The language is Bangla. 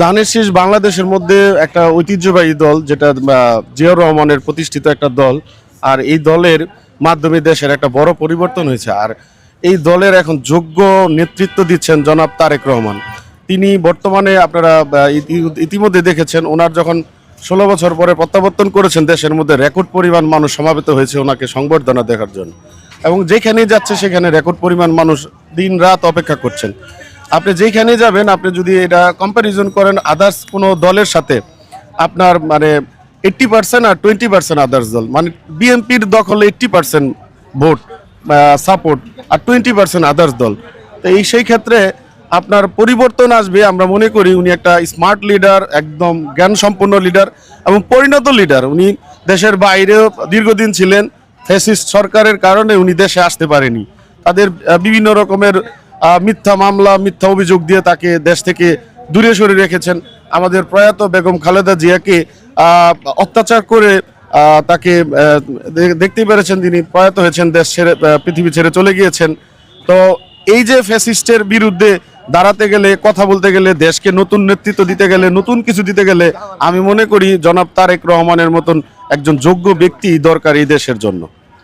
ধানের শীষ বাংলাদেশের মধ্যে একটা ঐতিহ্যবাহী দল, যেটা জিয়াউর রহমানের প্রতিষ্ঠিত একটা দল। আর এই দলের মাধ্যমে দেশের একটা বড় পরিবর্তন হয়েছে। আর এই দলের এখন যোগ্য নেতৃত্ব দিচ্ছেন জনাব তারেক রহমান। তিনি বর্তমানে আপনারা ইতিমধ্যে দেখেছেন, ওনার যখন 16 বছর পরে প্রত্যাবর্তন করেছেন, দেশের মধ্যে রেকর্ড পরিমাণ মানুষ সমাবেত হয়েছে ওনাকে সংবর্ধনা দেখার জন্য। এবং যেখানেই যাচ্ছে সেখানে রেকর্ড পরিমাণ মানুষ দিন রাত অপেক্ষা করছেন। আপনি যেখানে যাবেন, আপনি যদি এটা কম্প্যারিজন করেন আদার্স কোনো দলের সাথে, আপনার মানে 80% আর 20% আদার্স দল, মানে বিএনপির দখলে 80% ভোট সাপোর্ট আর 20% আদার্স দল। তো সেই ক্ষেত্রে আপনার পরিবর্তন আসবে। আমরা মনে করি উনি একটা স্মার্ট লিডার, একদম জ্ঞান সম্পন্ন লিডার এবং পরিণত লিডার। উনি দেশের বাইরেও দীর্ঘদিন ছিলেন, ফ্যাসিস্ট সরকারের কারণে উনি দেশে আসতে পারেনি। তাদের বিভিন্ন রকমের মিথ্যা মামলা, মিথ্যা অভিযোগ দিয়ে তাকে দেশ থেকে দূরে সরে রেখেছেন। আমাদের প্রয়াত বেগম খালেদা জিয়াকে অত্যাচার করে তাকে দেখতেই পেরেছেন, তিনি প্রয়াত হয়েছেন, দেশ ছেড়ে পৃথিবী ছেড়ে চলে গিয়েছেন। তো এই যে ফ্যাসিস্টের বিরুদ্ধে দাঁড়াতে গেলে, কথা বলতে গেলে, দেশকে নতুন নেতৃত্ব দিতে গেলে, নতুন কিছু দিতে গেলে আমি মনে করি জনাব তারেক রহমানের মতন একজন যোগ্য ব্যক্তি দরকার এই দেশের জন্য।